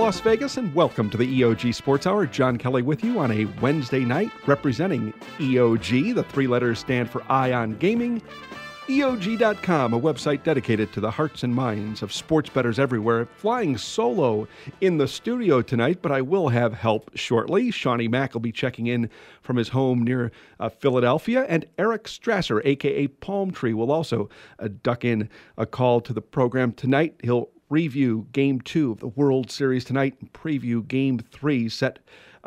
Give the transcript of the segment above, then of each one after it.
Las Vegas, and welcome to the EOG Sports Hour. John Kelly with you on a Wednesday night, representing EOG. The three letters stand for Ion Gaming. EOG.com, a website dedicated to the hearts and minds of sports bettors everywhere. Flying solo in the studio tonight, but I will have help shortly. Seanie Mac will be checking in from his home near Philadelphia, and Eric Strasser, a.k.a. Palm Tree, will also duck in a call to the program tonight. He'll review Game 2 of the World Series tonight and preview Game 3 set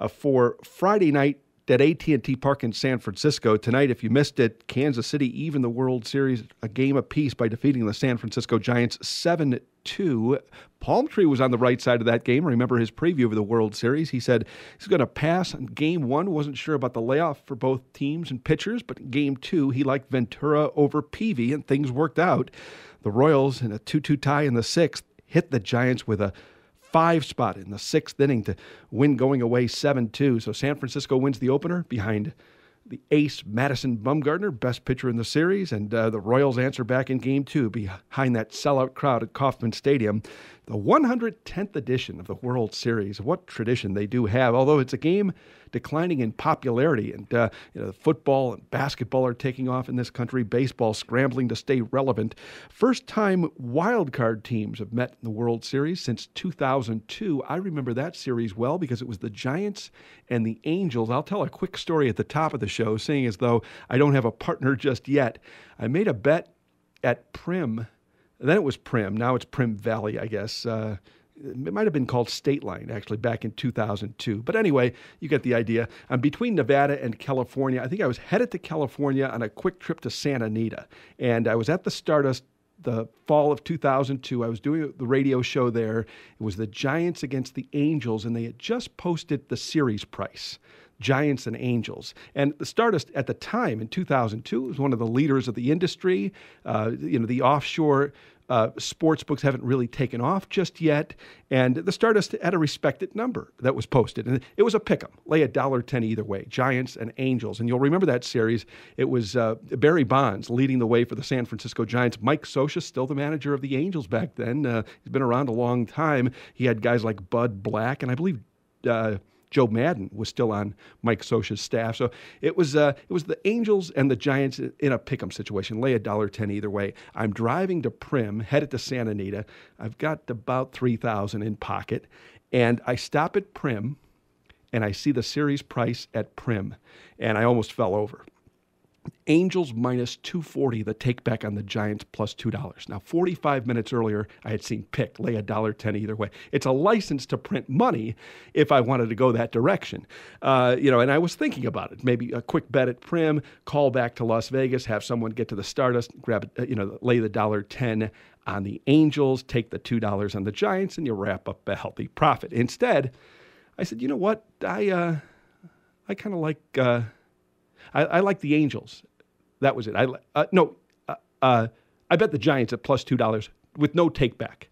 for Friday night at AT&T Park in San Francisco. Tonight, if you missed it, Kansas City even the World Series a game apiece by defeating the San Francisco Giants 7-2. Palm Tree was on the right side of that game. Remember his preview of the World Series. He said he's going to pass on Game 1. Wasn't sure about the layoff for both teams and pitchers, but Game 2, he liked Ventura over Peavy, and things worked out. The Royals, in a 2-2 tie in the sixth, hit the Giants with a 5 spot in the sixth inning to win going away 7-2. So San Francisco wins the opener behind the ace Madison Bumgarner, best pitcher in the series, and the Royals answer back in Game 2 behind that sellout crowd at Kauffman Stadium. The 110th edition of the World Series. What tradition they do have, although it's a game declining in popularity, and football and basketball are taking off in this country, baseball scrambling to stay relevant. First time wild card teams have met in the World Series since 2002. I remember that series well because it was the Giants and the Angels. I'll tell a quick story at the top of the show, seeing as though I don't have a partner just yet. I made a bet at Prim. Then it was Prim. Now it's Prim Valley, I guess. It might have been called State Line, actually, back in 2002. But anyway, you get the idea. I'm between Nevada and California. I think I was headed to California on a quick trip to Santa Anita. And I was at the Stardust the fall of 2002. I was doing the radio show there. It was the Giants against the Angels, and they had just posted the series price. Giants and Angels. And the Stardust at the time in 2002 was one of the leaders of the industry. The offshore sports books haven't really taken off just yet. And the Stardust had a respected number that was posted. And it was a pick'em. Lay $1.10 either way, Giants and Angels. And you'll remember that series. It was Barry Bonds leading the way for the San Francisco Giants. Mike Scioscia, still the manager of the Angels back then. He's been around a long time. He had guys like Bud Black, and I believe Joe Madden was still on Mike Scioscia's staff. So it was the Angels and the Giants in a pick'em situation. Lay $1.10 either way. I'm driving to Prim, headed to Santa Anita. I've got about $3,000 in pocket, and I stop at Prim, and I see the series price at Prim, and I almost fell over. Angels minus 240, the take back on the Giants plus $2. Now, 45 minutes earlier, I had seen picked, lay $1.10 either way. It's a license to print money if I wanted to go that direction. And I was thinking about it. Maybe a quick bet at Prim, call back to Las Vegas, have someone get to the Stardust, grab, lay the $1.10 on the Angels, take the $2 on the Giants, and you wrap up a healthy profit. Instead, I said, you know what? I kind of like... I like the Angels. That was it. I bet the Giants at plus $2 with no take back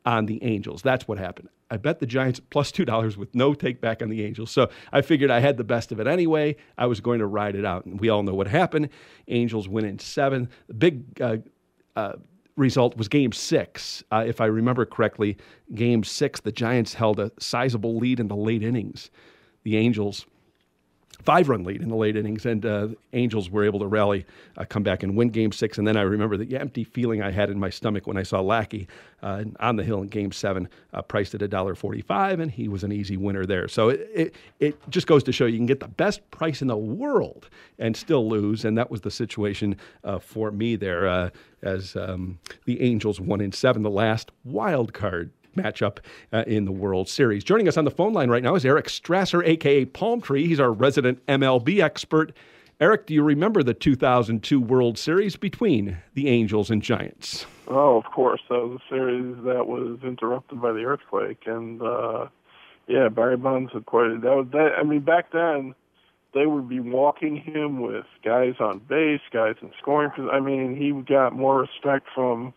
on the Angels. That's what happened. I bet the Giants at plus $2 with no take back on the Angels. So I figured I had the best of it anyway. I was going to ride it out. And we all know what happened. Angels win in 7. The big result was Game 6. If I remember correctly, Game 6, the Giants held a sizable lead in the late innings. The Angels 5-run lead in the late innings, and the Angels were able to rally, come back and win Game 6. And then I remember the empty feeling I had in my stomach when I saw Lackey on the hill in Game 7, priced at $1.45, and he was an easy winner there. So it just goes to show you can get the best price in the world and still lose, and that was the situation for me there as the Angels won in 7, the last wild card matchup in the World Series. Joining us on the phone line right now is Eric Strasser, a.k.a. Palm Tree. He's our resident MLB expert. Eric, do you remember the 2002 World Series between the Angels and Giants? Oh, of course. That was a series that was interrupted by the earthquake. And, Barry Bonds had quite a... back then, they would be walking him with guys on base, guys in scoring. He got more respect from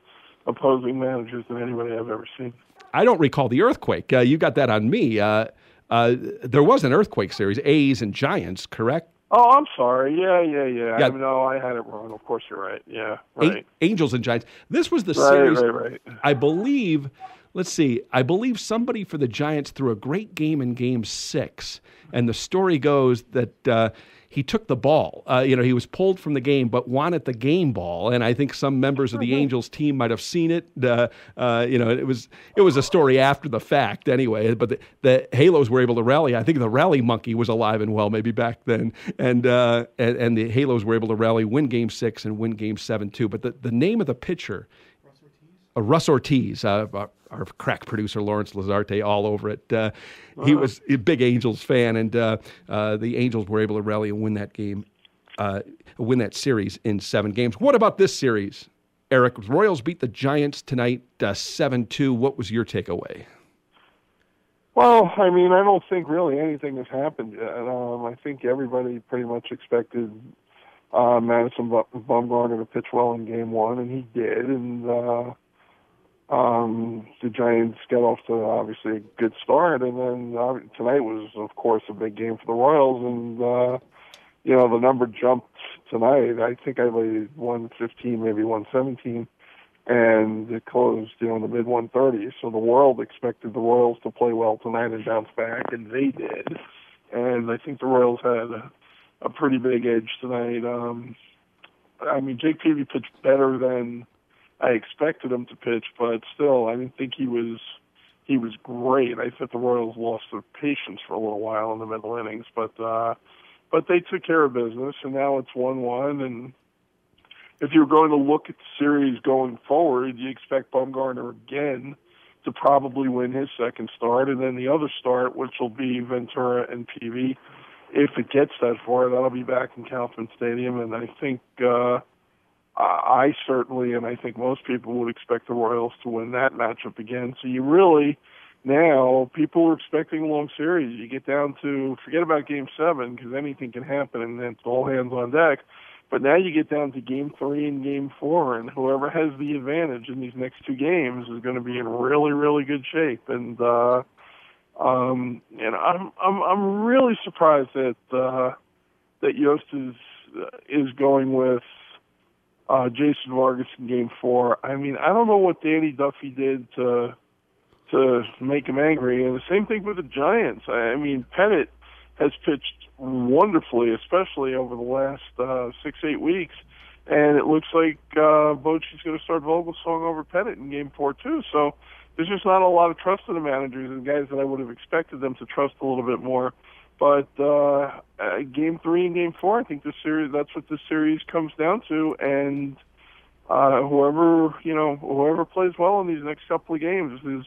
opposing managers than anybody I've ever seen. I don't recall the earthquake. You got that on me. There was an earthquake series, A's and Giants, correct? Oh, I'm sorry. Yeah. I had it wrong. Of course you're right. Yeah, right. Angels and Giants. This was the series, right. I believe, let's see, I believe somebody for the Giants threw a great game in Game 6, and the story goes that he took the ball. He was pulled from the game, but wanted the game ball, and I think some members of the Angels team might have seen it. It was a story after the fact anyway, but the Halos were able to rally. I think the rally monkey was alive and well maybe back then, and the Halos were able to rally, win Game 6 and win Game 7 too. But the name of the pitcher, Russ Ortiz, our crack producer Lawrence Lazarte, all over it. He was a big Angels fan, and the Angels were able to rally and win that game, win that series in 7 games. What about this series, Eric? Royals beat the Giants tonight 7-2. What was your takeaway? Well, I mean, I don't think really anything has happened yet. I think everybody pretty much expected Madison Bumgarner to pitch well in Game 1, and he did, and the Giants got off to obviously a good start, and then tonight was, of course, a big game for the Royals, and the number jumped tonight. I think I laid 115, maybe 117, and it closed, in the mid 130s. So the world expected the Royals to play well tonight and bounce back, and they did. And I think the Royals had a pretty big edge tonight. Jake Peavy pitched better than I expected him to pitch, but still, I didn't think he was great. I thought the Royals lost their patience for a little while in the middle innings, but they took care of business, and now it's 1-1. And if you're going to look at the series going forward, you expect Bumgarner again to probably win his second start, and then the other start, which will be Ventura and Peavy, if it gets that far, that'll be back in Kauffman Stadium, and I think. I certainly, and I think most people would expect the Royals to win that matchup again. So you really, now, people are expecting a long series. You get down to, forget about Game 7, because anything can happen, and it's all hands on deck. But now you get down to Game 3 and Game 4, and whoever has the advantage in these next 2 games is going to be in really, really good shape. And I'm really surprised that Yost is going with Jason Vargas in Game 4. I mean, I don't know what Danny Duffy did to make him angry, and the same thing with the Giants. I mean, Pettit has pitched wonderfully, especially over the last 6-8 weeks, and it looks like Bochy's going to start Vogelsong over Pettit in Game 4 too. So there's just not a lot of trust in the managers and guys that I would have expected them to trust a little bit more. But Game 3 and Game 4, I think this series, that's what this series comes down to. And whoever plays well in these next couple of games is,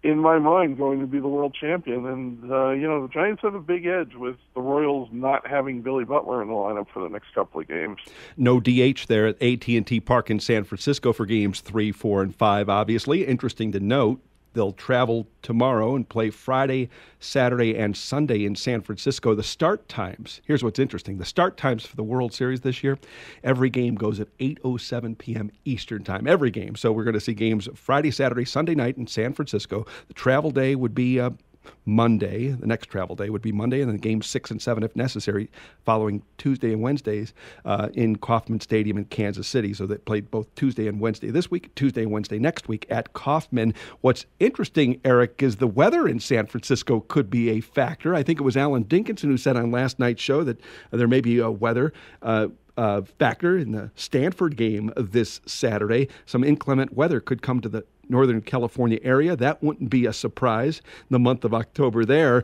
in my mind, going to be the world champion. And, the Giants have a big edge with the Royals not having Billy Butler in the lineup for the next couple of games. No DH there at AT&T Park in San Francisco for Games 3, 4, and 5, obviously. Interesting to note, they'll travel tomorrow and play Friday, Saturday, and Sunday in San Francisco. The start times, here's what's interesting. The start times for the World Series this year, every game goes at 8:07 p.m. Eastern Time. Every game. So we're going to see games Friday, Saturday, Sunday night in San Francisco. The travel day would be Monday. The next travel day would be Monday, and then games 6 and 7, if necessary, following Tuesday and Wednesdays in Kauffman Stadium in Kansas City. So they played both Tuesday and Wednesday this week, Tuesday and Wednesday next week at Kauffman. What's interesting, Eric, is the weather in San Francisco could be a factor. I think it was Alan Dinkinson who said on last night's show that there may be a weather factor in the Stanford game this Saturday. Some inclement weather could come to the Northern California area. That wouldn't be a surprise in the month of October there.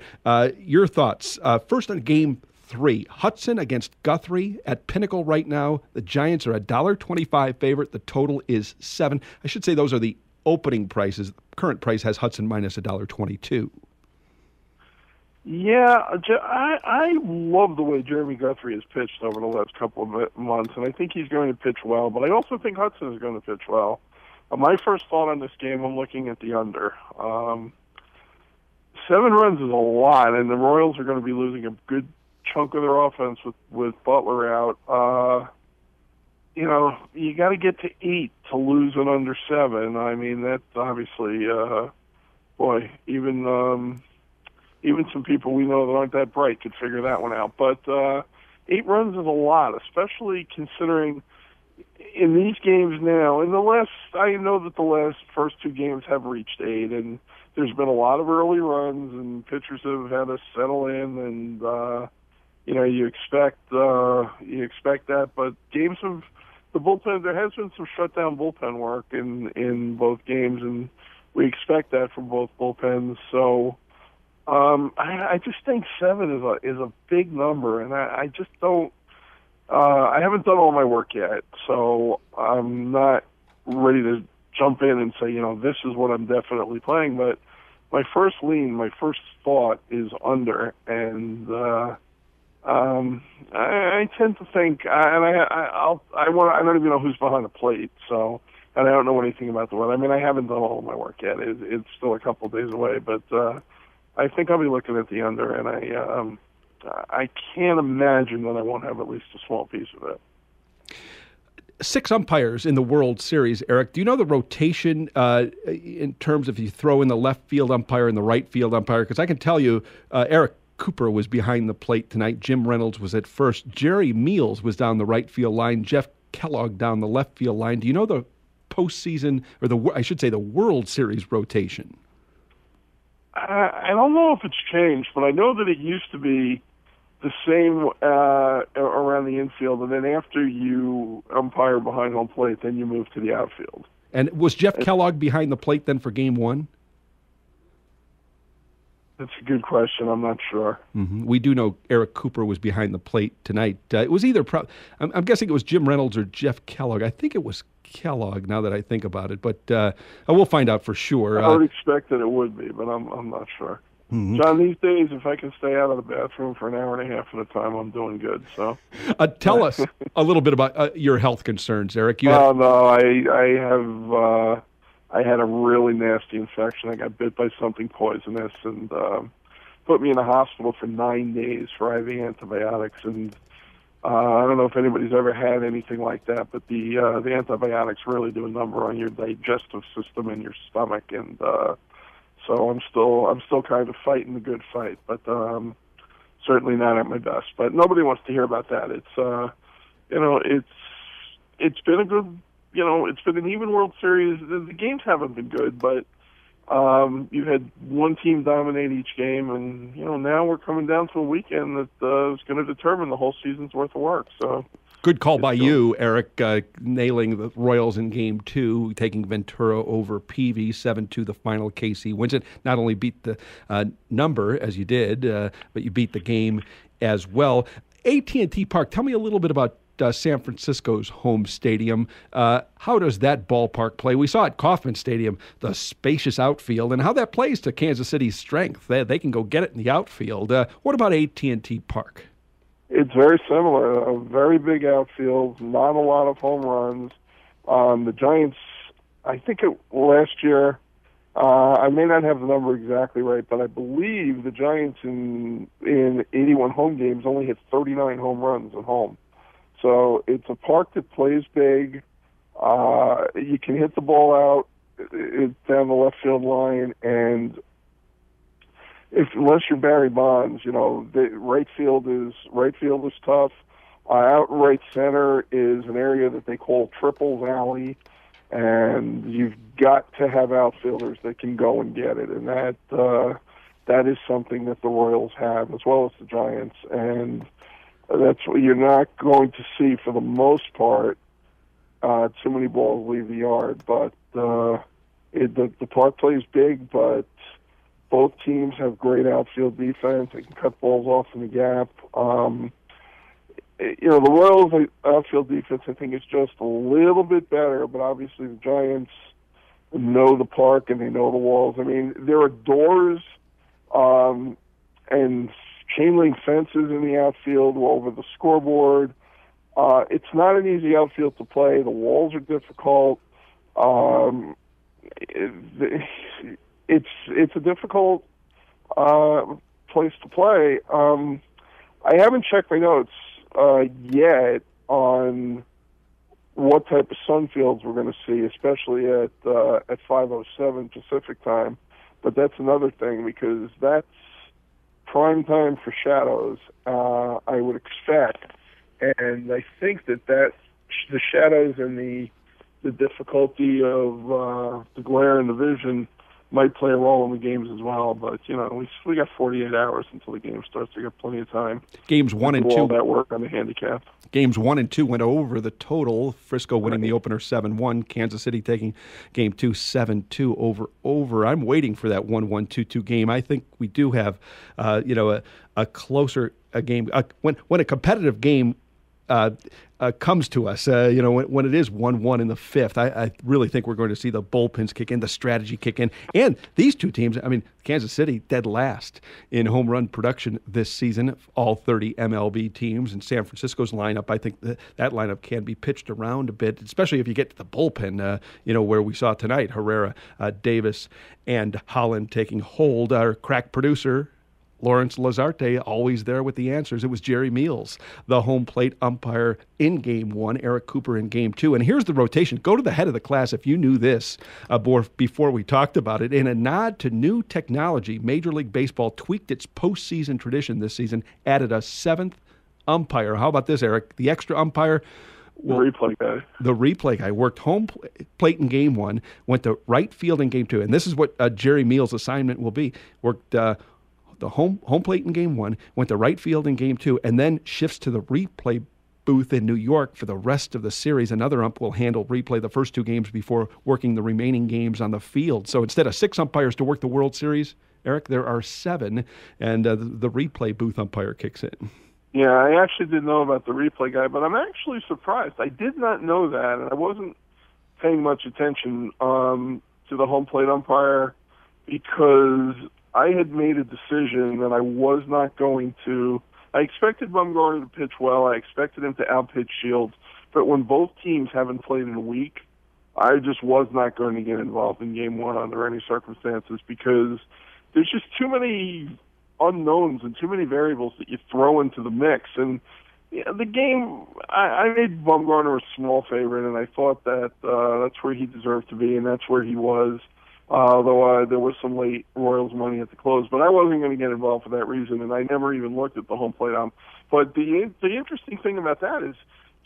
Your thoughts? First on Game 3, Hudson against Guthrie at Pinnacle right now. The Giants are a $1.25 favorite. The total is 7. I should say those are the opening prices. The current price has Hudson minus $1.22. Yeah, I love the way Jeremy Guthrie has pitched over the last couple of months, and I think he's going to pitch well, but I also think Hudson is going to pitch well. My first thought on this game, I'm looking at the under. 7 runs is a lot, and the Royals are going to be losing a good chunk of their offense with Butler out. You got to get to 8 to lose an under 7. I mean, that's obviously, even some people we know that aren't that bright could figure that one out. But 8 runs is a lot, especially considering in these games now, I know that the first two games have reached 8, and there's been a lot of early runs, and pitchers have had to settle in, and you expect that. But games of the bullpen, there has been some shutdown bullpen work in both games, and we expect that from both bullpens. So I just think 7 is a big number, and I just don't. I haven't done all my work yet, so I'm not ready to jump in and say, this is what I'm definitely playing. But my first thought is under, and I tend to think, I don't even know who's behind the plate, so, and I don't know anything about the weather. I mean, I haven't done all of my work yet. It's still a couple of days away, but I think I'll be looking at the under, and I can't imagine that I won't have at least a small piece of it. 6 umpires in the World Series, Eric. Do you know the rotation in terms of if you throw in the left field umpire and the right field umpire? Because I can tell you, Eric Cooper was behind the plate tonight. Jim Reynolds was at first. Jerry Meals was down the right field line. Jeff Kellogg down the left field line. Do you know the postseason, or the World Series rotation? I don't know if it's changed, but I know that it used to be the same around the infield, and then after you umpire behind home plate, then you move to the outfield. And was Jeff Kellogg behind the plate then for Game 1? That's a good question. I'm not sure. Mm-hmm. We do know Eric Cooper was behind the plate tonight. It was either, I'm guessing it was Jim Reynolds or Jeff Kellogg. I think it was Kellogg, now that I think about it, but we'll find out for sure. I would expect that it would be, but I'm not sure. Mm-hmm. John, these days, if I can stay out of the bathroom for an hour and a half at a time, I'm doing good. So, tell us a little bit about your health concerns, Eric. I had a really nasty infection. I got bit by something poisonous, and put me in the hospital for 9 days for IV antibiotics. And I don't know if anybody's ever had anything like that, but the antibiotics really do a number on your digestive system and your stomach. And so I'm still kind of fighting the good fight, but certainly not at my best. But nobody wants to hear about that. It's it's been a good. It's been an even World Series. The games haven't been good, but you've had one team dominate each game, and now we're coming down to a weekend that is going to determine the whole season's worth of work. So, good call by you, Eric, nailing the Royals in Game 2, taking Ventura over Peavy, 7-2 the final. KC wins it. Not only beat the number as you did, but you beat the game as well. AT&T Park. Tell me a little bit about San Francisco's home stadium. How does that ballpark play? We saw at Kauffman Stadium the spacious outfield, and how that plays to Kansas City's strength. They can go get it in the outfield. What about AT&T Park? It's very similar. A very big outfield, not a lot of home runs. The Giants, I think last year, I may not have the number exactly right, but I believe the Giants in 81 home games only hit 39 home runs at home. So it's a park that plays big. You can hit the ball out down the left field line, and unless you're Barry Bonds, the right field is tough. Out in right center is an area that they call Triples Alley, and you've got to have outfielders that can go and get it, and that is something that the Royals have as well as the Giants, and that's what you're not going to see for the most part. Too many balls leave the yard, but the park plays big. But both teams have great outfield defense. They can cut balls off in the gap. The Royals' outfield defense, I think, is just a little bit better. But obviously, the Giants know the park and they know the walls. I mean, there are doors and chain link fences in the outfield over the scoreboard. It's not an easy outfield to play. The walls are difficult. It's a difficult place to play. I haven't checked my notes yet on what type of sun fields we're going to see, especially at 5:07 Pacific time. But that's another thing, because that's prime time for shadows, I would expect. And I think that the shadows and the difficulty of the glare and the vision might play a role in the games as well. But, we got 48 hours until the game starts. We got plenty of time. Games 1 and 2. All that work on the handicap. Games 1 and 2 went over the total. Frisco winning the opener 7-1. Kansas City taking game 2 7-2 over. I'm waiting for that 1-1, 2-2 game. I think we do have, a closer game. When a competitive game comes to us, when it is 1-1 in the fifth, I really think we're going to see the bullpens kick in, the strategy kick in. And these two teams, Kansas City dead last in home run production this season, all 30 MLB teams. And San Francisco's lineup, I think that lineup can be pitched around a bit, especially if you get to the bullpen, where we saw tonight, Herrera, Davis, and Holland taking hold. Our crack producer, Lawrence Lazarte, always there with the answers. It was Jerry Meals, the home plate umpire in Game 1, Eric Cooper in Game 2. And here's the rotation. Go to the head of the class if you knew this before we talked about it. In a nod to new technology, Major League Baseball tweaked its postseason tradition this season, added a seventh umpire. How about this, Eric? The extra umpire. Well, the replay guy worked home plate in Game 1, went to right field in Game 2. And this is what Jerry Meals' assignment will be. Worked the home plate in Game 1, went to right field in Game 2, and then shifts to the replay booth in New York for the rest of the series. Another ump will handle replay the first two games before working the remaining games on the field. So instead of 6 umpires to work the World Series, Eric, there are 7, and the replay booth umpire kicks in. Yeah, I actually didn't know about the replay guy, but I'm actually surprised. I did not know that, and I wasn't paying much attention to the home plate umpire because I had made a decision that I was not going to. I expected Bumgarner to pitch well. I expected him to outpitch Shields. But when both teams haven't played in a week, I just was not going to get involved in Game 1 under any circumstances because there's just too many unknowns and too many variables that you throw into the mix. And the game, I made Bumgarner a small favorite, and I thought that that's where he deserved to be, and that's where he was. Although there was some late Royals money at the close, but I wasn't going to get involved for that reason, and I never even looked at the home plate ump. But the interesting thing about that is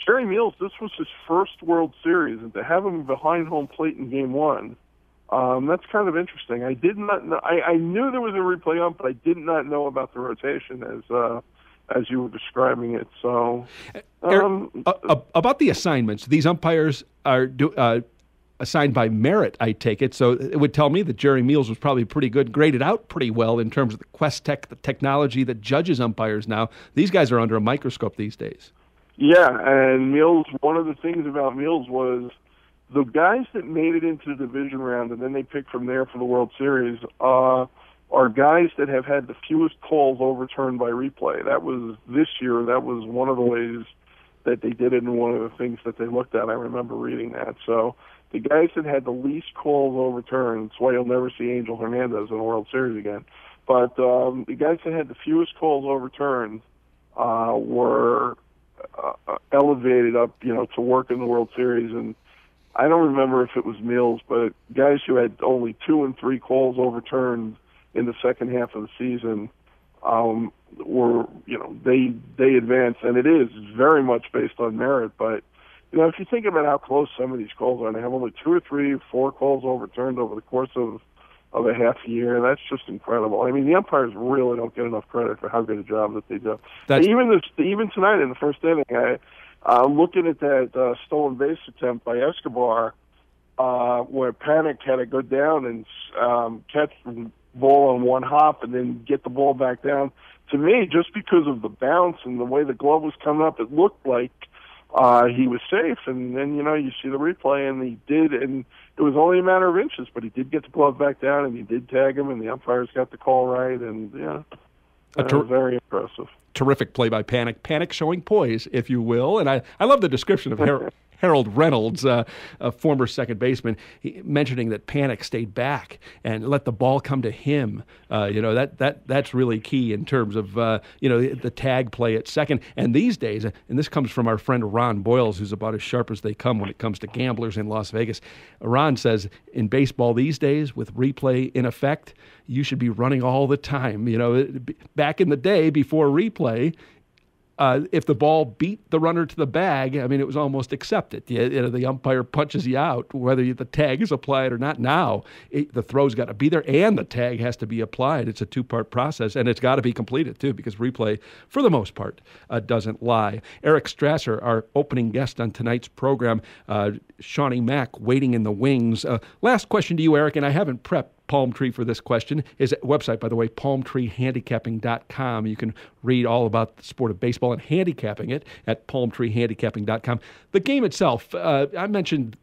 Jerry Meals, this was his first World Series, and to have him behind home plate in Game 1, that's kind of interesting. I did not know. I knew there was a replay ump, but I did not know about the rotation as you were describing it. So, about the assignments, these umpires are assigned by merit, I take it. So it would tell me that Jerry Meals was probably pretty good, graded out pretty well in terms of the Quest Tech, the technology that judges umpires now. These guys are under a microscope these days. Yeah, and Meals, one of the things about Meals was the guys that made it into the division round and then they picked from there for the World Series are guys that have had the fewest calls overturned by replay. That was this year. That was one of the ways that they did it and one of the things that they looked at. I remember reading that. So the guys that had the least calls overturned, that's why you'll never see Angel Hernandez in the World Series again. But the guys that had the fewest calls overturned were elevated up, to work in the World Series. And I don't remember if it was Mills, but guys who had only 2 and 3 calls overturned in the second half of the season were, they advanced. And it is very much based on merit, but if you think about how close some of these calls are, they have only 2 or 3 or 4 calls overturned over the course of a half a year. That's just incredible. The umpires really don't get enough credit for how good a job that they do. Even tonight in the first inning, I'm looking at that stolen base attempt by Escobar, where Panic had to go down and catch the ball on one hop and then get the ball back down. To me, just because of the bounce and the way the glove was coming up, it looked like he was safe, and then, you see the replay, and he did, and it was only a matter of inches, but he did get the glove back down, and he did tag him, and the umpires got the call right, and, very impressive. Terrific play by Panic. Panic showing poise, if you will, and I love the description of Harold Reynolds, a former second baseman, mentioning that Panic stayed back and let the ball come to him. That's really key in terms of the tag play at second. And these days, and this comes from our friend Ron Boyles, who's about as sharp as they come when it comes to gamblers in Las Vegas. Ron says in baseball these days, with replay in effect, you should be running all the time. Back in the day before replay, if the ball beat the runner to the bag, I mean, it was almost accepted. The umpire punches you out, whether the tag is applied or not. Now, the throw's got to be there and the tag has to be applied. It's a two-part process, and it's got to be completed, too, because replay, for the most part, doesn't lie. Eric Strasser, our opening guest on tonight's program, Seanie Mac, waiting in the wings. Last question to you, Eric, and I haven't prepped Palm Tree for this question. His website, by the way, palmtreehandicapping.com. You can read all about the sport of baseball and handicapping it at palmtreehandicapping.com. The game itself, I mentioned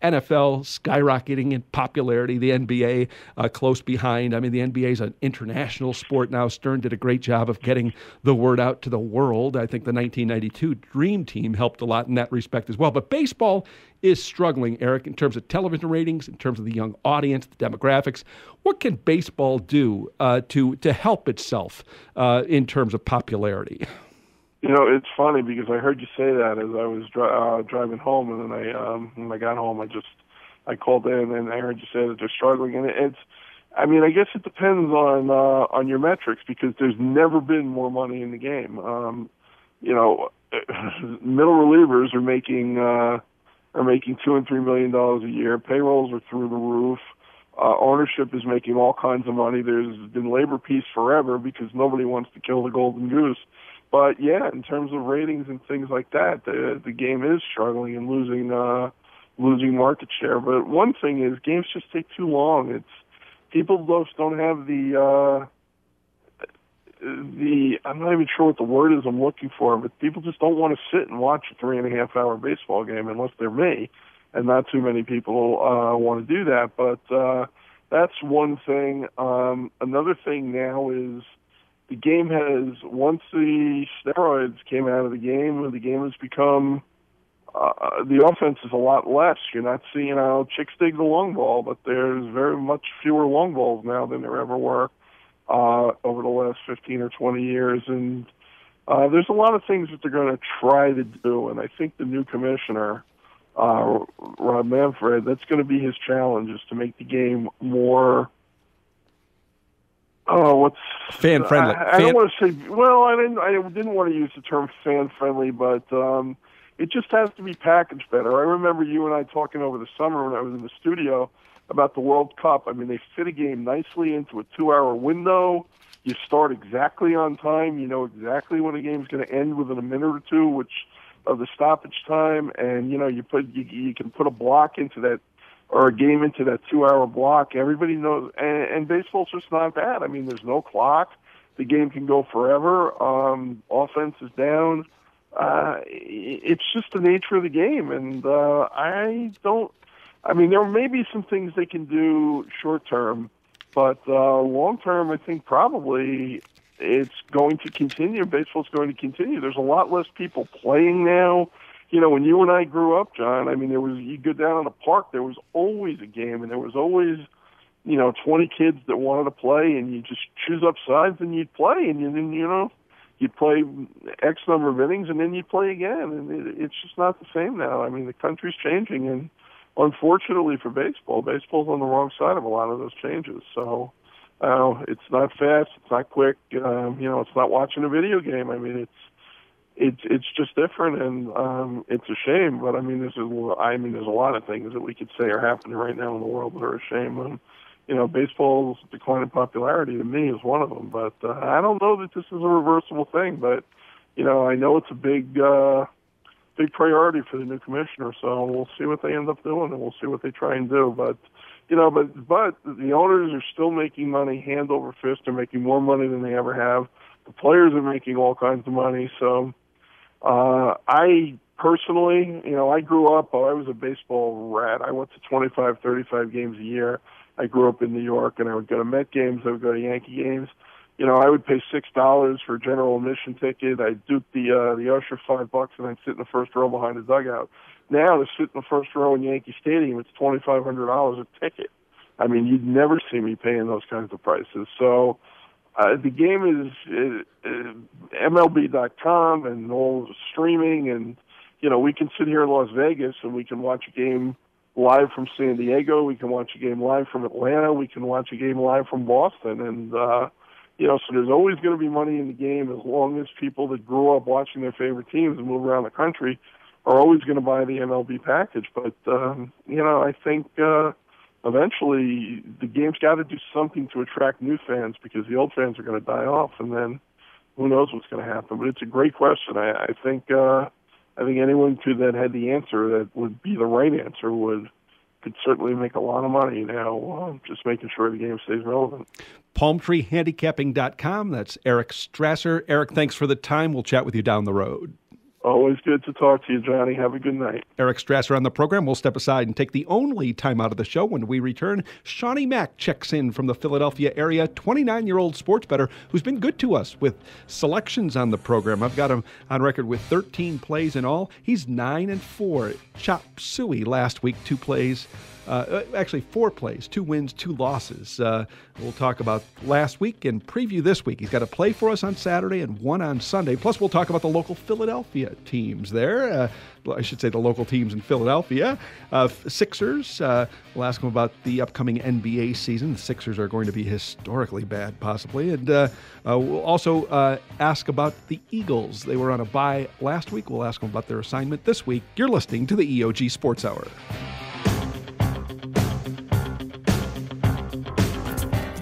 NFL skyrocketing in popularity, the NBA close behind. I mean, the NBA is an international sport now. Stern did a great job of getting the word out to the world. I think the 1992 Dream Team helped a lot in that respect as well. But baseball is struggling, Eric, in terms of television ratings, in terms of the young audience, the demographics. What can baseball do to help itself in terms of popularity? You know, it's funny because I heard you say that as I was driving home, and then when I got home, I called in and I heard you say that they're struggling, and I guess it depends on your metrics because there's never been more money in the game. Middle relievers are making $2 and $3 million a year. Payrolls are through the roof. Ownership is making all kinds of money. There's been labor peace forever because nobody wants to kill the golden goose. But yeah, in terms of ratings and things like that, the game is struggling and losing market share. But one thing is, games just take too long. People just don't have the I'm not even sure what the word is I'm looking for, but people just don't want to sit and watch a 3.5-hour baseball game unless they're me, and not too many people want to do that. But that's one thing. Another thing now is, the game has, once the steroids came out of the game has become, the offense is a lot less. You're not seeing how chicks dig the long ball, but there's very much fewer long balls now than there ever were over the last 15 or 20 years. And there's a lot of things that they're going to try to do, and I think the new commissioner, Rob Manfred, that's going to be his challenge, is to make the game more... fan friendly? I don't want to say. Well, I didn't want to use the term fan friendly, but it just has to be packaged better. I remember you and I talking over the summer when I was in the studio about the World Cup. I mean, they fit a game nicely into a 2-hour window. You start exactly on time. You know exactly when the game's going to end within a minute or two, of the stoppage time, and you can put a block into that, or a game into that 2-hour block. Everybody knows, and baseball's just not that. I mean, there's no clock. The game can go forever. Offense is down. It's just the nature of the game, and there may be some things they can do short term, but long term, I think probably it's going to continue. Baseball's going to continue. There's a lot less people playing now. You know, when you and I grew up, John, I mean, you go down in the park, there was always a game, and there was always, 20 kids that wanted to play, and you just choose up sides and you'd play, and then, you'd play X number of innings, and then you'd play again, and it's just not the same now. I mean, the country's changing, and unfortunately for baseball's on the wrong side of a lot of those changes. So, it's not fast, it's not quick, it's not watching a video game. I mean, it's just different, and it's a shame. But there's a lot of things that we could say are happening right now in the world that are a shame. Baseball's decline in popularity to me is one of them. But I don't know that this is a reversible thing. But I know it's a big priority for the new commissioner. So we'll see what they end up doing, and we'll see what they try and do. But but the owners are still making money hand over fist. They're making more money than they ever have. The players are making all kinds of money. So. I personally, I grew up, I was a baseball rat. I went to 25, 35 games a year. I grew up in New York, and I would go to Met games, I would go to Yankee games. I would pay $6 for a general admission ticket. I'd duke the usher $5, and I'd sit in the first row behind the dugout. Now, to sit in the first row in Yankee Stadium, it's $2,500 a ticket. I mean, you'd never see me paying those kinds of prices. So, the game is MLB.com and all streaming, and we can sit here in Las Vegas and we can watch a game live from San Diego. We can watch a game live from Atlanta. We can watch a game live from Boston, and So there's always going to be money in the game as long as people that grew up watching their favorite teams and move around the country are always going to buy the MLB package. But, I think eventually the game's got to do something to attract new fans because the old fans are going to die off, and then who knows what's going to happen. But it's a great question. I think anyone that had the answer that would be the right answer could certainly make a lot of money now, just making sure the game stays relevant. PalmTreeHandicapping.com. That's Eric Strasser. Eric, thanks for the time. We'll chat with you down the road. Always good to talk to you, Johnny. Have a good night. Eric Strasser on the program. We'll step aside and take the only time out of the show. When we return, Seanie Mac checks in from the Philadelphia area, 29-year-old sports bettor who's been good to us with selections on the program. I've got him on record with 13 plays in all. He's 9-4. Chop suey last week, 2 plays. Actually, 4 plays, 2 wins, 2 losses. We'll talk about last week and preview this week. He's got a play for us on Saturday and one on Sunday. Plus, we'll talk about the local Philadelphia teams there. I should say the local teams in Philadelphia. Sixers, we'll ask him about the upcoming NBA season. The Sixers are going to be historically bad, possibly. And we'll also ask about the Eagles. They were on a bye last week. We'll ask them about their assignment this week. You're listening to the EOG Sports Hour.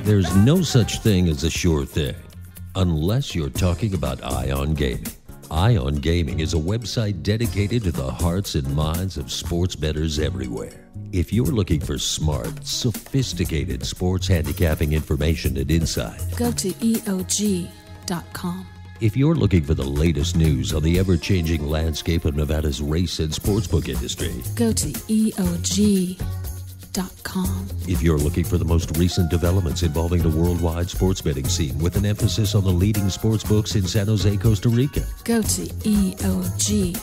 There's no such thing as a sure thing, unless you're talking about Ion Gaming. Ion Gaming is a website dedicated to the hearts and minds of sports bettors everywhere. If you're looking for smart, sophisticated sports handicapping information and insight, go to EOG.com. If you're looking for the latest news on the ever-changing landscape of Nevada's race and sportsbook industry, go to EOG.com. If you're looking for the most recent developments involving the worldwide sports betting scene with an emphasis on the leading sports books in San Jose, Costa Rica, go to EOG.com.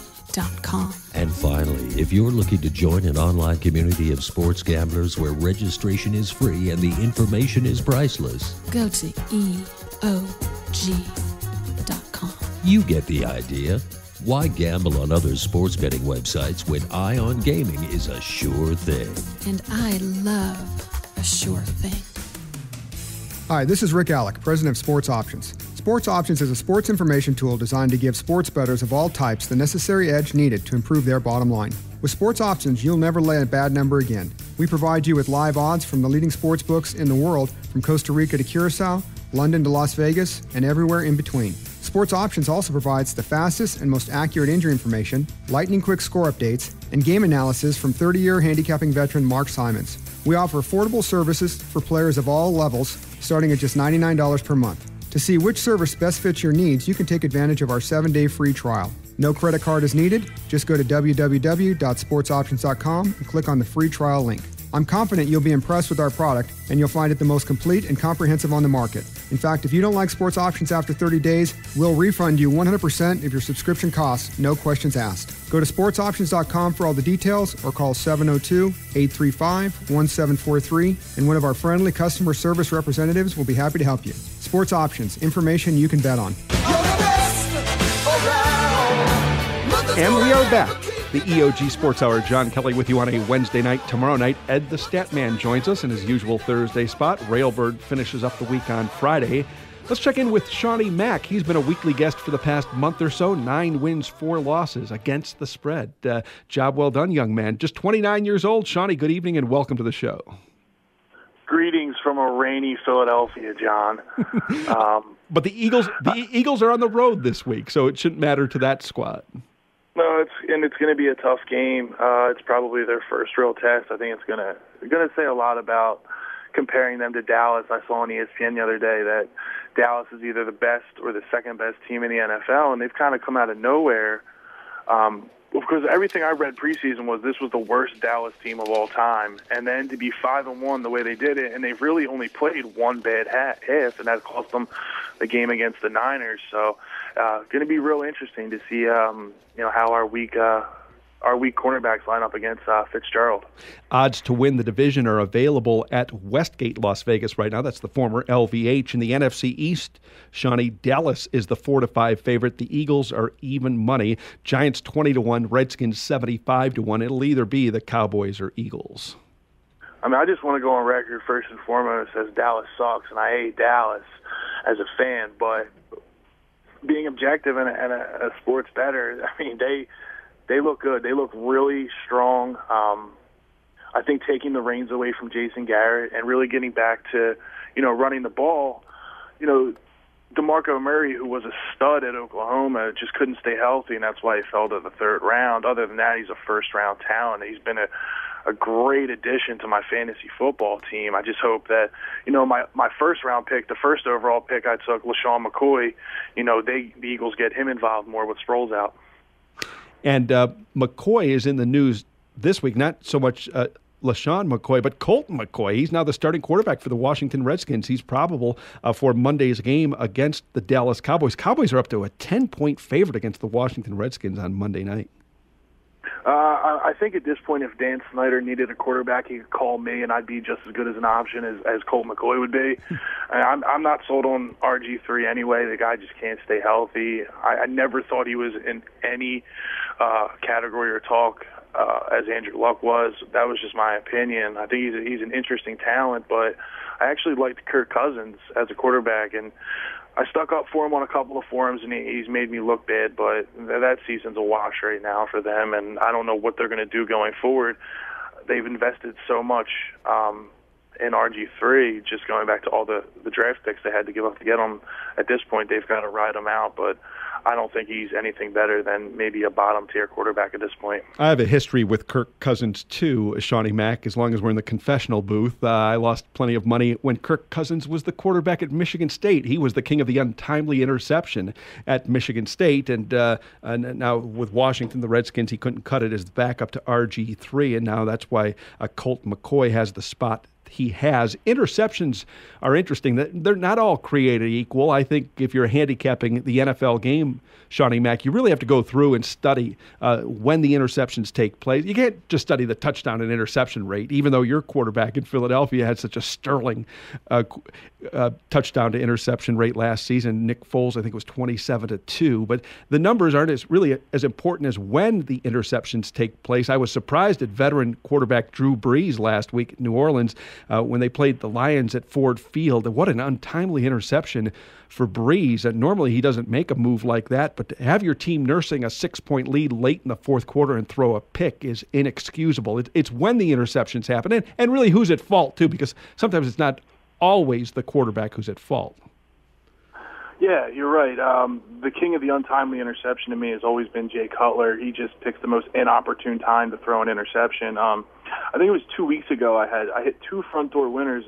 And finally, if you're looking to join an online community of sports gamblers where registration is free and the information is priceless, go to EOG.com. You get the idea. Why gamble on other sports betting websites when Ion Gaming is a sure thing? And I love a sure thing. Hi, this is Rick Alec, president of Sports Options. Sports Options is a sports information tool designed to give sports bettors of all types the necessary edge needed to improve their bottom line. With Sports Options, you'll never lay a bad number again. We provide you with live odds from the leading sports books in the world, from Costa Rica to Curacao, London to Las Vegas, and everywhere in between. Sports Options also provides the fastest and most accurate injury information, lightning-quick score updates, and game analysis from 30-year handicapping veteran Mark Simons. We offer affordable services for players of all levels, starting at just $99 per month. To see which service best fits your needs, you can take advantage of our 7-day free trial. No credit card is needed. Just go to www.sportsoptions.com and click on the free trial link. I'm confident you'll be impressed with our product, and you'll find it the most complete and comprehensive on the market. In fact, if you don't like Sports Options after 30 days, we'll refund you 100% of your subscription costs, no questions asked. Go to sportsoptions.com for all the details or call 702-835-1743, and one of our friendly customer service representatives will be happy to help you. Sports Options, information you can bet on. And we are back. The EOG Sports Hour. John Kelly with you on a Wednesday night. Tomorrow night, Ed the Statman joins us in his usual Thursday spot. Railbird finishes up the week on Friday. Let's check in with Seanie Mac. He's been a weekly guest for the past month or so. 9 wins, 4 losses against the spread. Job well done, young man. Just 29 years old. Seanie, good evening and welcome to the show. Greetings from a rainy Philadelphia, John. But the Eagles are on the road this week, so it shouldn't matter to that squad. No, it's going to be a tough game. It's probably their first real test. I think it's going to say a lot about comparing them to Dallas. I saw on ESPN the other day that Dallas is either the best or the second best team in the NFL, and they've kind of come out of nowhere. Because everything I read preseason was this was the worst Dallas team of all time, and then to be 5-1 the way they did it, and they've really only played one bad half, and that cost them the game against the Niners. So, going to be real interesting to see, how our weak cornerbacks line up against Fitzgerald. Odds to win the division are available at Westgate, Las Vegas right now. That's the former LVH. In the NFC East, Seanie, Dallas is the 4-5 favorite. The Eagles are even money. Giants 20-1, Redskins 75-1. It'll either be the Cowboys or Eagles. I mean, I just want to go on record first and foremost as Dallas sucks, and I hate Dallas as a fan. But being objective and a sports bettor, I mean, they look good. They look really strong. I think taking the reins away from Jason Garrett and really getting back to, running the ball, DeMarco Murray, who was a stud at Oklahoma, just couldn't stay healthy, and that's why he fell to the third round. Other than that, he's a first-round talent. He's been a great addition to my fantasy football team. I just hope that, my first-round pick, the first overall pick I took, LaShawn McCoy, the Eagles get him involved more with Sproles out. And McCoy is in the news this week, not so much LaShawn McCoy, but Colton McCoy. He's now the starting quarterback for the Washington Redskins. He's probable for Monday's game against the Dallas Cowboys. Cowboys are up to a 10-point favorite against the Washington Redskins on Monday night. I think at this point, if Dan Snyder needed a quarterback, he could call me, and I'd be just as good as an option as Colt McCoy would be. I'm not sold on RG3 anyway. The guy just can't stay healthy. I never thought he was in any category or talk as Andrew Luck was. That was just my opinion. I think he's an interesting talent, but I actually liked Kirk Cousins as a quarterback, and I stuck up for him on a couple of forums, and he's made me look bad, but that season's a wash right now for them, and I don't know what they're going to do going forward. They've invested so much in RG3, just going back to all the draft picks they had to give up to get him. At this point, they've got to ride him out, but I don't think he's anything better than maybe a bottom-tier quarterback at this point. I have a history with Kirk Cousins, too, Seanie Mac, as long as we're in the confessional booth. I lost plenty of money when Kirk Cousins was the quarterback at Michigan State. He was the king of the untimely interception at Michigan State, and now with Washington, the Redskins, he couldn't cut it as the backup to RG3, and now that's why Colt McCoy has the spot he has. Interceptions are interesting. They're not all created equal. I think if you're handicapping the NFL game, Seanie Mac, you really have to go through and study when the interceptions take place. You can't just study the touchdown and interception rate, even though your quarterback in Philadelphia had such a sterling touchdown to interception rate last season. Nick Foles, I think, was 27-2. But the numbers aren't really as important as when the interceptions take place. I was surprised at veteran quarterback Drew Brees last week at New Orleans when they played the Lions at Ford Field. What an untimely interception for Brees. And normally he doesn't make a move like that, but to have your team nursing a 6-point lead late in the fourth quarter and throw a pick is inexcusable. It's when the interceptions happen, and really who's at fault too, because sometimes it's not always the quarterback who's at fault. Yeah, you're right. The king of the untimely interception to me has always been Jay Cutler. He just picks the most inopportune time to throw an interception. I think it was 2 weeks ago I hit two front door winners.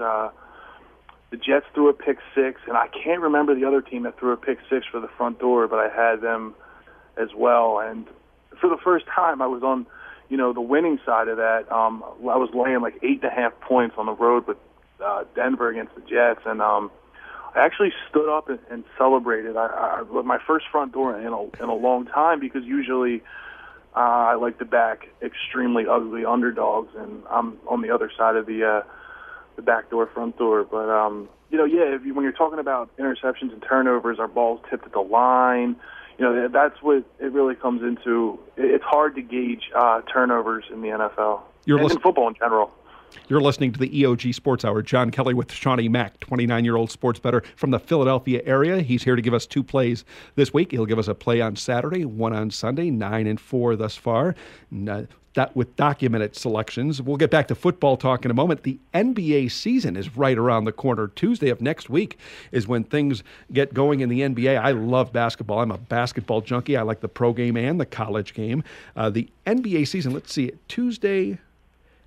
The Jets threw a pick six, and I can't remember the other team that threw a pick six for the front door, but I had them as well. And for the first time, I was on, the winning side of that. I was laying like 8.5 points on the road with Denver against the Jets, and I actually stood up and celebrated. I my first front door in a long time, because usually I like to back extremely ugly underdogs, and I'm on the other side of the back door, front door. But when you're talking about interceptions and turnovers, our balls tipped at the line. That's what it really comes into. It's hard to gauge turnovers in the NFL and in football in general. You're listening to the EOG Sports Hour. John Kelly with Seanie Mac, 29-year-old sports bettor from the Philadelphia area. He's here to give us two plays this week. He'll give us a play on Saturday, one on Sunday, 9-4 thus far. And, that with documented selections. We'll get back to football talk in a moment. The NBA season is right around the corner. Tuesday of next week is when things get going in the NBA. I love basketball. I'm a basketball junkie. I like the pro game and the college game. The NBA season, let's see, Tuesday,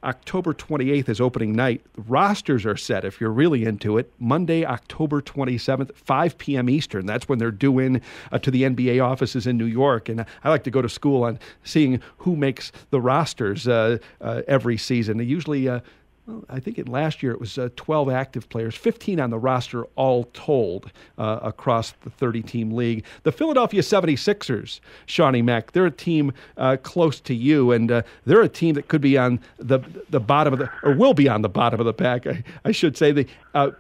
October 28th is opening night. The rosters are set, if you're really into it. Monday, October 27th, 5 p.m. Eastern. That's when they're due in to the NBA offices in New York. And I like to go to school on seeing who makes the rosters every season. They usually, I think last year it was 12 active players, 15 on the roster all told across the 30-team league. The Philadelphia 76ers, Seanie Mac, they're a team close to you, and they're a team that could be on the bottom of or will be on the bottom of the pack, I should say. The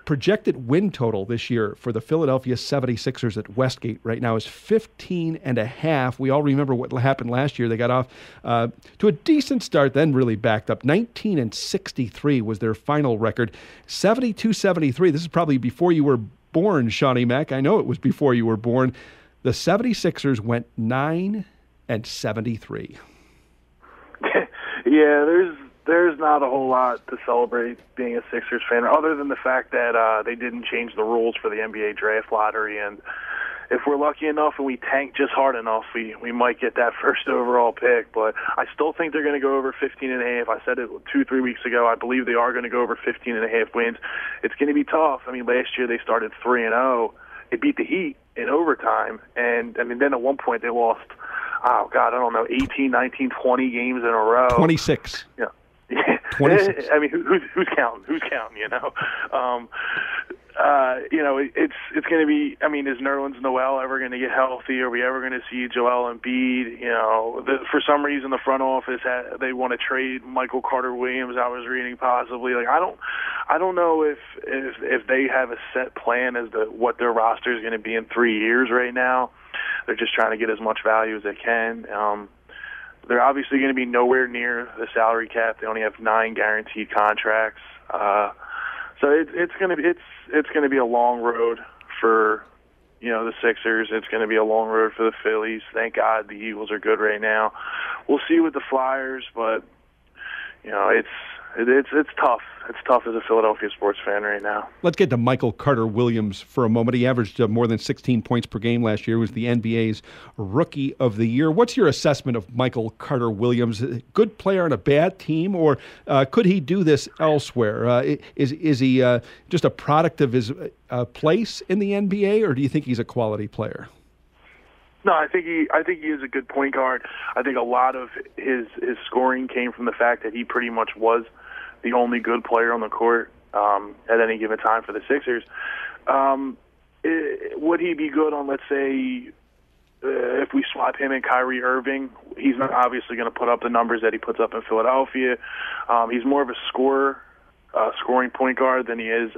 projected win total this year for the Philadelphia 76ers at Westgate right now is 15.5. We all remember what happened last year. They got off to a decent start, then really backed up, 19-63 73 was their final record. 72-73, this is probably before you were born, Seanie Mac. I know it was before you were born. The 76ers went 9-73. Yeah, there's not a whole lot to celebrate being a Sixers fan, other than the fact that they didn't change the rules for the NBA draft lottery, and if we're lucky enough and we tank just hard enough, we might get that first overall pick. But I still think they're going to go over 15.5. I said it 2-3 weeks ago. I believe they are going to go over 15.5 wins. It's going to be tough. I mean, last year they started 3-0. They beat the Heat in overtime, and I mean, then at one point they lost, 18, 19, 20 games in a row. 26. Yeah. 26. I mean, who's counting? Who's counting? It's going to be. I mean, is Nerlens Noel ever going to get healthy? Are we ever going to see Joel Embiid? For some reason, the front office they want to trade Michael Carter-Williams. I was reading possibly. I don't know if they have a set plan as to what their roster is going to be in 3 years. Right now, they're just trying to get as much value as they can. They're obviously going to be nowhere near the salary cap. They only have 9 guaranteed contracts. So it's going to be a long road for the Sixers. It's going to be a long road for the Phillies. Thank God the Eagles are good right now. We'll see with the Flyers, but it's tough. It's tough as a Philadelphia sports fan right now. Let's get to Michael Carter-Williams for a moment. He averaged more than 16 points per game last year. He was the NBA's Rookie of the Year. What's your assessment of Michael Carter-Williams? Good player on a bad team, or could he do this elsewhere? Is he just a product of his place in the NBA, or do you think he's a quality player? No, I think he is a good point guard. I think a lot of his scoring came from the fact that he pretty much was the only good player on the court at any given time for the Sixers. Would he be good on, let's say, if we swap him and Kyrie Irving? He's not obviously going to put up the numbers that he puts up in Philadelphia. He's more of a scoring point guard than he is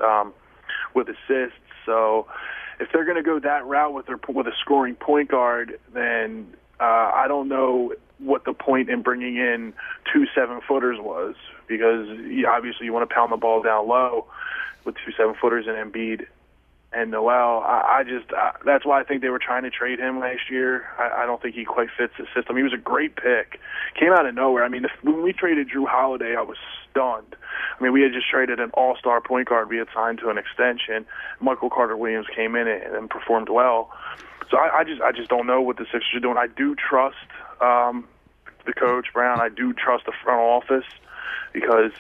with assists. So if they're going to go that route with a scoring point guard, then I don't know what the point in bringing in 2 7-footers was, because obviously you want to pound the ball down low with 2 7-footers in Embiid and Noel. That's why I think they were trying to trade him last year. I don't think he quite fits the system. He was a great pick. Came out of nowhere. I mean, when we traded Drew Holiday, I was stunned. I mean, we had just traded an all-star point guard we had signed to an extension. Michael Carter-Williams came in and performed well. So I just don't know what the Sixers are doing. I do trust the coach, Brown. I do trust the front office because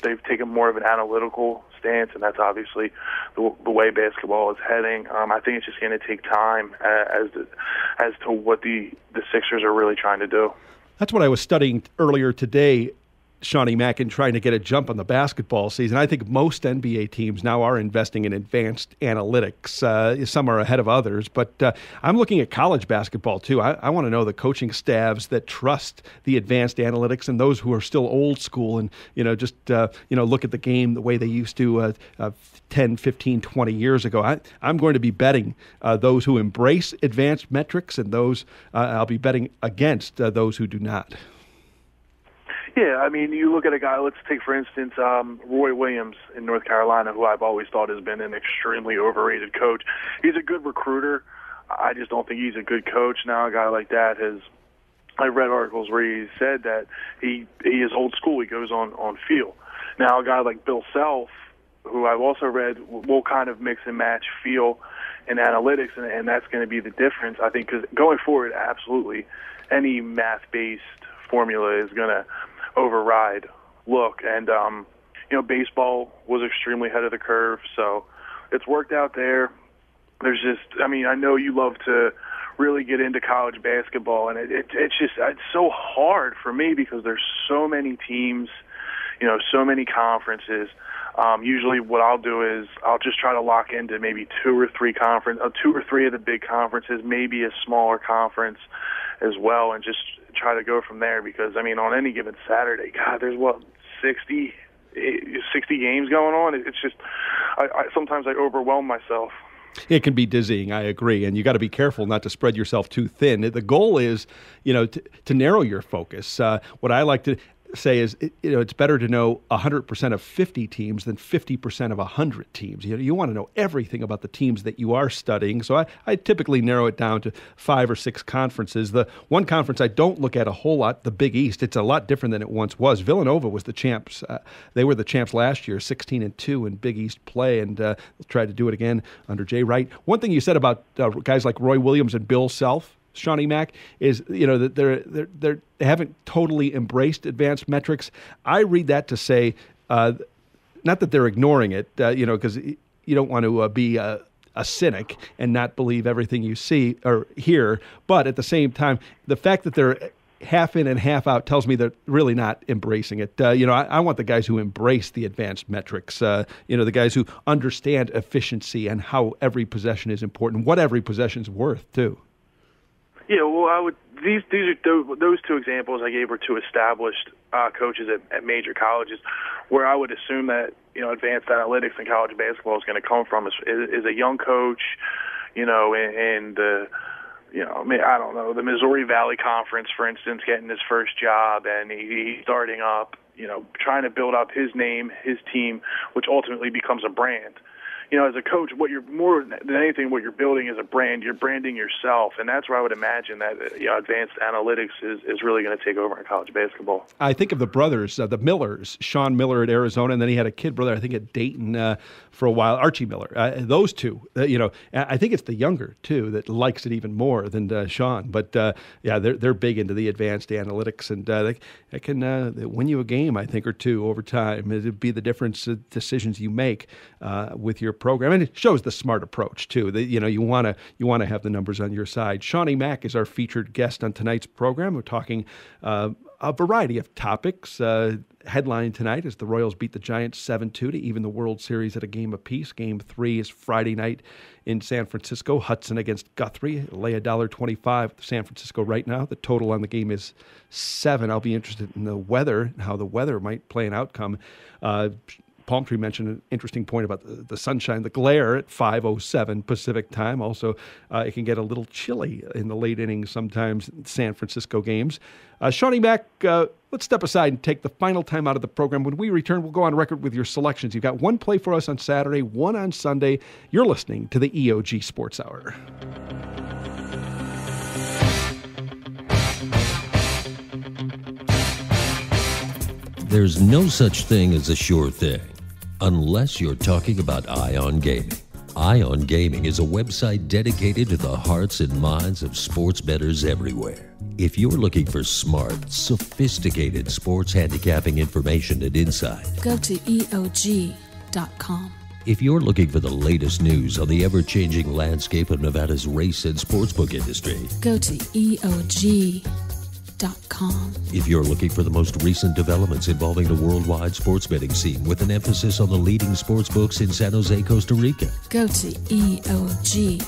they've taken more of an analytical stance, and that's obviously the way basketball is heading. I think it's just going to take time as to what the Sixers are really trying to do. That's what I was studying earlier today, Seanie Mac, and trying to get a jump on the basketball season. I think most NBA teams now are investing in advanced analytics. Some are ahead of others, but I'm looking at college basketball too. I want to know the coaching staffs that trust the advanced analytics and those who are still old school and just look at the game the way they used to 10, 15, 20 years ago. I'm going to be betting those who embrace advanced metrics, and those I'll be betting against those who do not. Yeah, I mean, you look at a guy, let's take, for instance, Roy Williams in North Carolina, who I've always thought has been an extremely overrated coach. He's a good recruiter. I just don't think he's a good coach. Now a guy like that I read articles where he said that he is old school. He goes on feel. Now a guy like Bill Self, who I've also read, will kind of mix and match feel and analytics, and that's going to be the difference, I think, because going forward, absolutely, any math-based formula is going to override look. And baseball was extremely ahead of the curve, so it's worked out there. There's just, I know you love to really get into college basketball, and it's so hard for me because there's so many teams, so many conferences. Usually what I'll do is I'll just try to lock into maybe two or three of the big conferences, maybe a smaller conference as well, and just try to go from there, because on any given Saturday, God, there's 60 games going on. It's just sometimes I overwhelm myself. It can be dizzying, I agree, and you got to be careful not to spread yourself too thin. The goal is, to narrow your focus. What I like to, say is, it's better to know 100% of 50 teams than 50% of 100 teams. You want to know everything about the teams that you are studying. So I typically narrow it down to 5 or 6 conferences. The one conference I don't look at a whole lot, the Big East, it's a lot different than it once was. Villanova was the champs. They were the champs last year, 16-2 in Big East play, and they'll try to do it again under Jay Wright. One thing you said about guys like Roy Williams and Bill Self, Seanie Mac, is that they haven't totally embraced advanced metrics. I read that to say, not that they're ignoring it, because you don't want to be a cynic and not believe everything you see or hear. But at the same time, the fact that they're half in and half out tells me they're really not embracing it. I want the guys who embrace the advanced metrics, the guys who understand efficiency and how every possession is important, what every possession is worth, too. Yeah, well, these are those 2 examples I gave were 2 established coaches at major colleges, where I would assume that advanced analytics in college basketball is going to come from is a young coach, and I don't know, the Missouri Valley Conference, for instance, getting his first job, and he's starting up, trying to build up his name, his team, which ultimately becomes a brand. As a coach, what you're more than anything, what you're building is a brand. You're branding yourself, and that's where I would imagine that advanced analytics is really going to take over in college basketball. I think of the brothers, the Millers, Sean Miller at Arizona, and then he had a kid brother, I think, at Dayton for a while, Archie Miller. Those 2, I think it's the younger, too, that likes it even more than Sean. But, they're big into the advanced analytics, and they can win you a game, I think, or 2 over time. It'd be the difference decisions you make with your program, and it shows the smart approach too. That you want to have the numbers on your side. Seanie Mac is our featured guest on tonight's program. We're talking a variety of topics. Headline tonight is the Royals beat the Giants 7-2 to even the World Series at a game apiece. Game 3 is Friday night in San Francisco. Hudson against Guthrie. Lay $1.25 with San Francisco right now. The total on the game is 7. I'll be interested in the weather, how the weather might play an outcome. Palmtree mentioned an interesting point about the sunshine, the glare at 5:07 Pacific time. Also, it can get a little chilly in the late innings sometimes in San Francisco games. Seanie Mac, let's step aside and take the final time out of the program. When we return, we'll go on record with your selections. You've got 1 play for us on Saturday, 1 on Sunday. You're listening to the EOG Sports Hour. There's no such thing as a sure thing, unless you're talking about Ion Gaming. Ion Gaming is a website dedicated to the hearts and minds of sports bettors everywhere. If you're looking for smart, sophisticated sports handicapping information and insight, go to EOG.com. If you're looking for the latest news on the ever-changing landscape of Nevada's race and sportsbook industry, go to EOG.com. If you're looking for the most recent developments involving the worldwide sports betting scene with an emphasis on the leading sports books in San Jose, Costa Rica, go to EOG.com.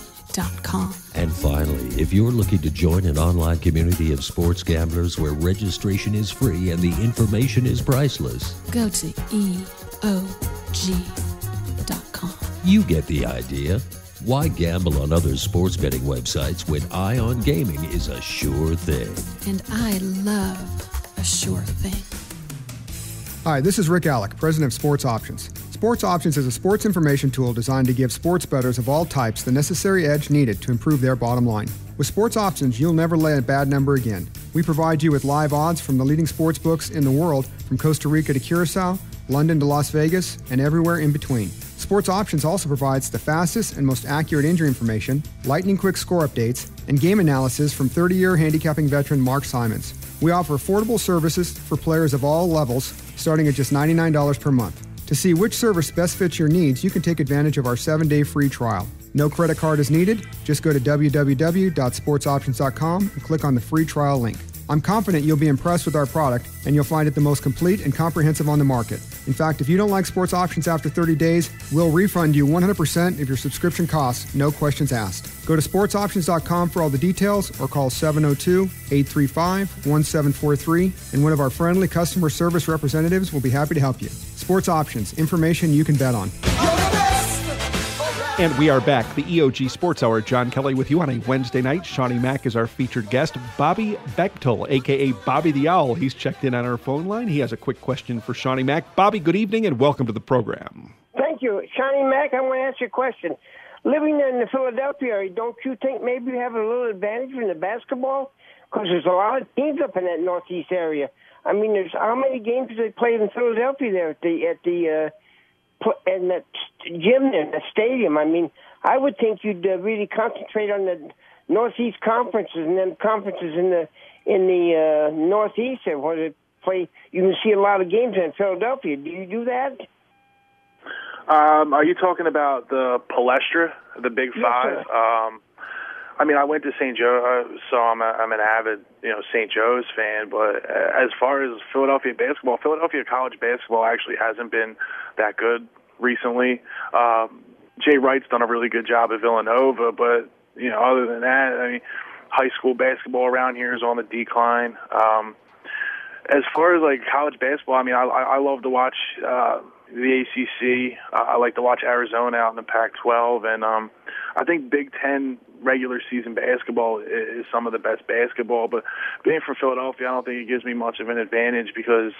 And finally, if you're looking to join an online community of sports gamblers where registration is free and the information is priceless, go to EOG.com. You get the idea. Why gamble on other sports betting websites when Ion Gaming is a sure thing? And I love a sure thing. Hi, this is Rick Alec, president of Sports Options. Sports Options is a sports information tool designed to give sports bettors of all types the necessary edge needed to improve their bottom line. With Sports Options, you'll never lay a bad number again. We provide you with live odds from the leading sports books in the world, from Costa Rica to Curacao, London to Las Vegas, and everywhere in between. Sports Options also provides the fastest and most accurate injury information, lightning-quick score updates, and game analysis from 30-year handicapping veteran Mark Simons. We offer affordable services for players of all levels, starting at just $99 per month. To see which service best fits your needs, you can take advantage of our 7-day free trial. No credit card is needed. Just go to www.sportsoptions.com and click on the free trial link. I'm confident you'll be impressed with our product, and you'll find it the most complete and comprehensive on the market. In fact, if you don't like Sports Options after 30 days, we'll refund you 100% of your subscription costs, no questions asked. Go to sportsoptions.com for all the details, or call 702-835-1743, and one of our friendly customer service representatives will be happy to help you. Sports Options, information you can bet on. You're the best around. And we are back. The EOG Sports Hour. John Kelly with you on a Wednesday night. Shawnee Mac is our featured guest. Bobby Bechtel, a.k.a. Bobby the Owl. He's checked in on our phone line. He has a quick question for Shawnee Mac. Bobby, good evening and welcome to the program. Thank you. Shawnee Mac, I want to ask you a question. Living in the Philadelphia area, don't you think maybe you have a little advantage in the basketball? Because there's a lot of teams up in that northeast area. I mean, there's how many games do they play in Philadelphia there in that gym there, that stadium? I mean, I would think you'd really concentrate on the Northeast conferences and then conferences in the Northeast there where they play. You can see a lot of games in Philadelphia. Do you do that? Are you talking about the Palestra, the Big Five? I mean, I went to St. Joe, so I'm an avid, St. Joe's fan. But as far as Philadelphia basketball, Philadelphia college basketball actually hasn't been that good recently. Jay Wright's done a really good job at Villanova, but other than that, I mean, high school basketball around here is on the decline. As far as like college basketball, I mean, I love to watch the ACC. I like to watch Arizona out in the Pac-12, and I think Big Ten regular season basketball is some of the best basketball. But being from Philadelphia, I don't think it gives me much of an advantage because,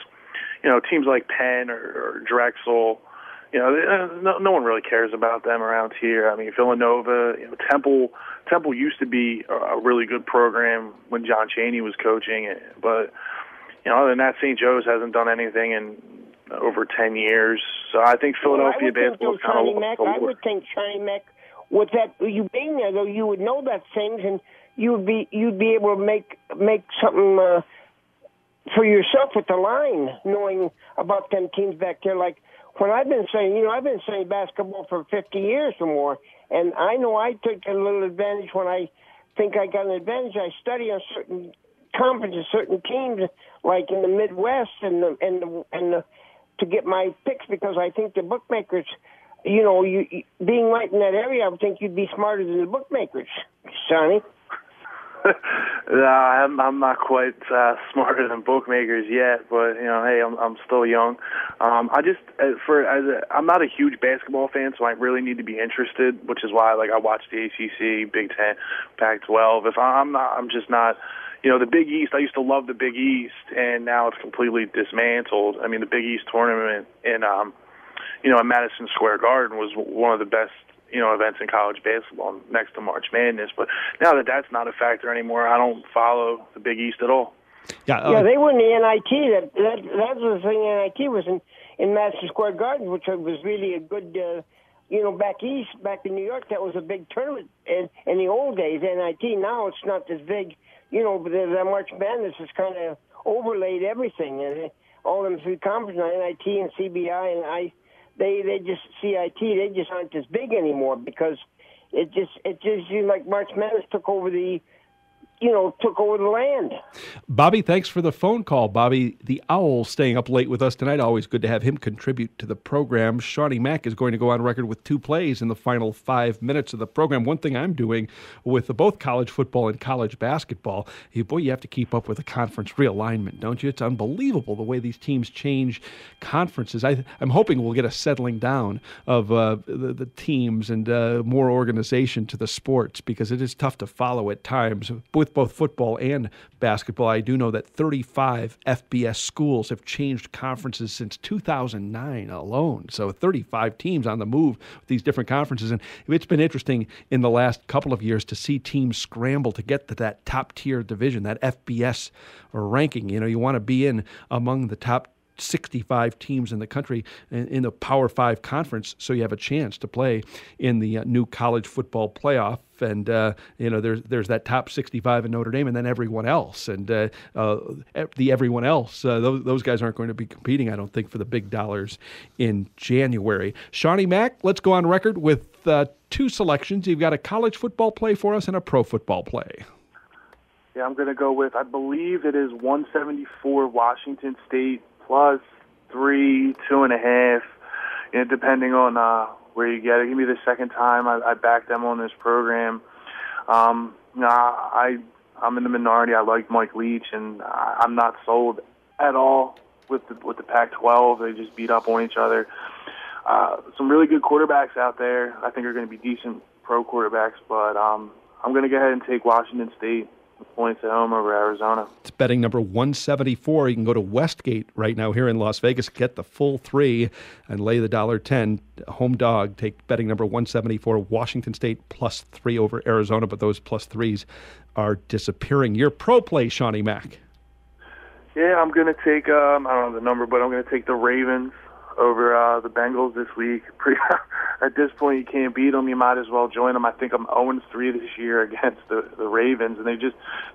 teams like Penn or Drexel, no one really cares about them around here. I mean, Villanova, Temple used to be a really good program when John Chaney was coaching, but other than that, St. Joe's hasn't done anything in over 10 years. So I think Philadelphia basketball is kind of. I would think Shawnee Mac, with that you being there though, you would know that things and you'd be able to make something for yourself with the line, knowing about them teams back there. Like when I've been saying, I've been saying basketball for 50 years or more, and I know I took a little advantage when I think I got an advantage. I study on certain conferences, certain teams, like in the Midwest and to get my picks because I think the bookmakers, you being right in that area, I would think you'd be smarter than the bookmakers, Sonny. No, I'm not quite smarter than bookmakers yet, but hey, I'm still young. I'm not a huge basketball fan, so I really need to be interested, which is why I watch the ACC, Big Ten, Pac-12. If I'm just not. The Big East, I used to love the Big East, and now it's completely dismantled. I mean, the Big East tournament in Madison Square Garden was one of the best, events in college basketball next to March Madness. But now that that's not a factor anymore, I don't follow the Big East at all. Yeah, they were in the NIT. That was the thing. NIT was in Madison Square Garden, which was really a good, back east, back in New York, that was a big tournament in the old days. NIT, now it's not as big. The March Madness has kind of overlaid everything, and all them three conferences, NIT and CBI, and they just CIT, they just aren't as big anymore because it just seems like March Madness took over the land. Bobby, thanks for the phone call. Bobby the Owl staying up late with us tonight. Always good to have him contribute to the program. Shawnee Mac is going to go on record with 2 plays in the final 5 minutes of the program. One thing I'm doing with both college football and college basketball, you have to keep up with the conference realignment, don't you? It's unbelievable the way these teams change conferences. I'm hoping we'll get a settling down of the teams and more organization to the sports because it is tough to follow at times. With both football and basketball, I do know that 35 FBS schools have changed conferences since 2009 alone. So 35 teams on the move with these different conferences. And it's been interesting in the last couple of years to see teams scramble to get to that top-tier division, that FBS ranking. You want to be in among the top 65 teams in the country in the Power 5 conference, so you have a chance to play in the new college football playoff. And there's that top 65 in Notre Dame, and then everyone else. And the everyone else, those guys aren't going to be competing, I don't think, for the big dollars in January. Shawnee Mac, let's go on record with 2 selections. You've got a college football play for us and a pro football play. Yeah, I'm going to go with, I believe it is 174 Washington State plus 3, 2.5, depending on where you get it. Give me the second time I backed them on this program. I'm in the minority. I like Mike Leach, and I'm not sold at all with the Pac-12. They just beat up on each other. some really good quarterbacks out there. I think are going to be decent pro quarterbacks, but I'm going to go ahead and take Washington State with points at home over Arizona. It's betting number 174. You can go to Westgate right now here in Las Vegas, get the full 3 and lay the $1.10 home dog. Take betting number 174, Washington State +3 over Arizona, but those +3s are disappearing. Your pro play, Seanie Mac. Yeah, I'm going to take, I don't know the number, but I'm going to take the Ravens over the Bengals this week. At this point, you can't beat them. You might as well join them. I think I'm 0-3 this year against the Ravens, and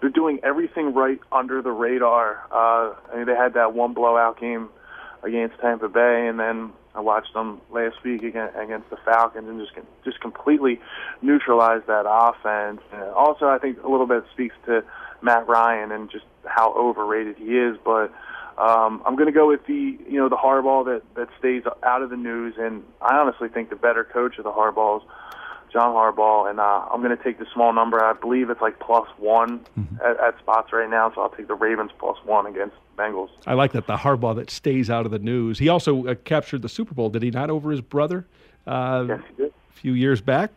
they're doing everything right under the radar. I mean, they had that one blowout game against Tampa Bay, and then I watched them last week against the Falcons and just completely neutralized that offense. And also, I think a little bit speaks to Matt Ryan and just how overrated he is, but I'm going to go with the Harbaugh that stays out of the news, and I honestly think the better coach of the Harbaughs, John Harbaugh, and I'm going to take the small number. I believe it's like +1 at spots right now, so I'll take the Ravens +1 against Bengals. I like that, the Harbaugh that stays out of the news. He also captured the Super Bowl, did he not, over his brother? Yes, he did. Few years back,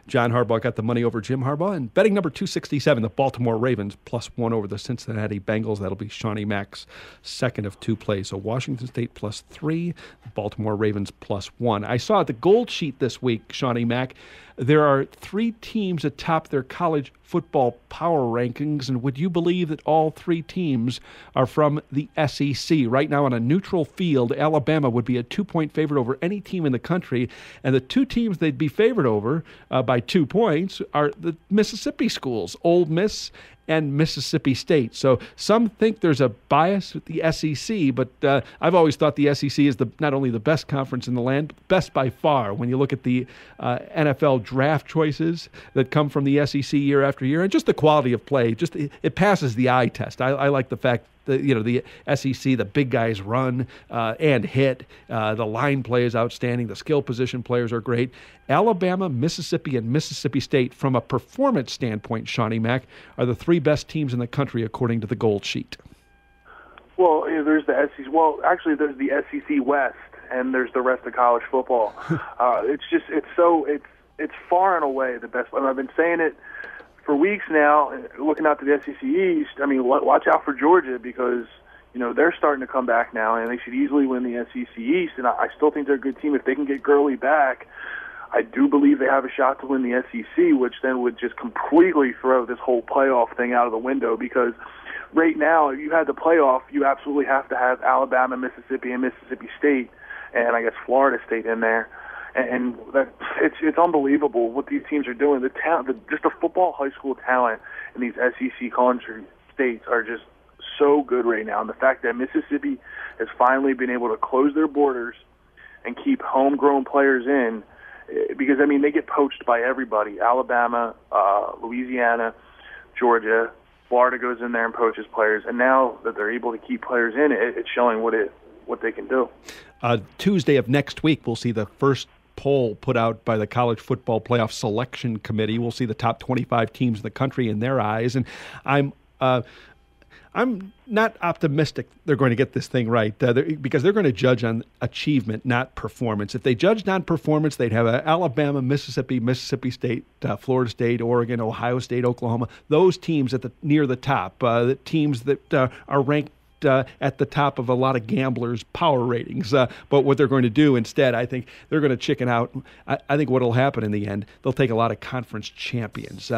John Harbaugh got the money over Jim Harbaugh. And betting number 267, the Baltimore Ravens +1 over the Cincinnati Bengals. That'll be Seanie Mac's second of 2 plays. So Washington State +3, Baltimore Ravens +1. I saw the gold sheet this week, Seanie Mac. There are 3 teams atop their college football power rankings, and would you believe that all 3 teams are from the SEC? Right now on a neutral field, Alabama would be a 2-point favorite over any team in the country, and the 2 teams they'd be favored over by 2 points are the Mississippi schools, Ole Miss and Mississippi State. So some think there's a bias with the SEC, but I've always thought the SEC is not only the best conference in the land, but best by far when you look at the NFL draft choices that come from the SEC year after year, and just the quality of play. Just it passes the eye test. I like the fact that the SEC, the big guys run and hit. The line play is outstanding. The skill position players are great. Alabama, Mississippi, and Mississippi State, from a performance standpoint, Seanie Mac, are the 3 best teams in the country according to the gold sheet. Well, there's the SEC. Well, actually, there's the SEC West, and there's the rest of college football. It's far and away the best. And I've been saying it for weeks now, looking out to the SEC East. I mean, watch out for Georgia because they're starting to come back now, and they should easily win the SEC East. And I still think they're a good team. If they can get Gurley back, I do believe they have a shot to win the SEC, which then would just completely throw this whole playoff thing out of the window because right now, if you had the playoff, you absolutely have to have Alabama, Mississippi, and Mississippi State, and I guess Florida State in there. And it's unbelievable what these teams are doing. The talent, just the football high school talent in these SEC country states are just so good right now. And the fact that Mississippi has finally been able to close their borders and keep homegrown players in, because, I mean, they get poached by everybody. Alabama, Louisiana, Georgia, Florida goes in there and poaches players. And now that they're able to keep players in, it's showing what they can do. Tuesday of next week, we'll see the first poll put out by the College Football Playoff Selection Committee. We'll see the top 25 teams in the country in their eyes. And I'm not optimistic they're going to get this thing right because they're going to judge on achievement, not performance. If they judged on performance, they'd have Alabama, Mississippi, Mississippi State, Florida State, Oregon, Ohio State, Oklahoma. Those teams near the top, the teams that are ranked at the top of a lot of gamblers' power ratings. But what they're going to do instead, I think they're going to chicken out. I think what will happen in the end, they'll take a lot of conference champions.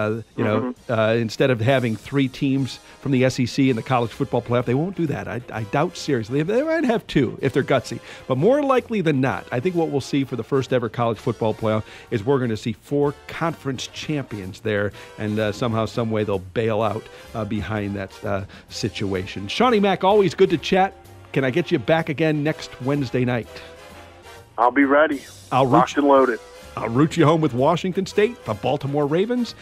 Instead of having 3 teams from the SEC in the college football playoff, they won't do that. I doubt seriously. They might have 2 if they're gutsy. But more likely than not, I think what we'll see for the first ever college football playoff is we're going to see 4 conference champions there, and somehow, some way, they'll bail out behind that situation. Seanie Mac, always good to chat. Can I get you back again next Wednesday night? I'll be ready. Locked and loaded. I'll root you home with Washington State, the Baltimore Ravens.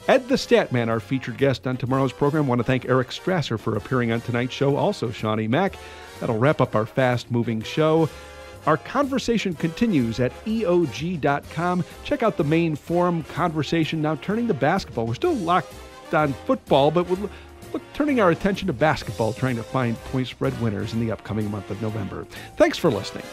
Ed the Statman, our featured guest on tomorrow's program. I want to thank Eric Strasser for appearing on tonight's show. Also, Seanie Mac. That'll wrap up our fast-moving show. Our conversation continues at EOG.com. Check out the main forum conversation now turning to basketball. We're still locked on football, but we're turning our attention to basketball, trying to find point spread winners in the upcoming month of November. Thanks for listening.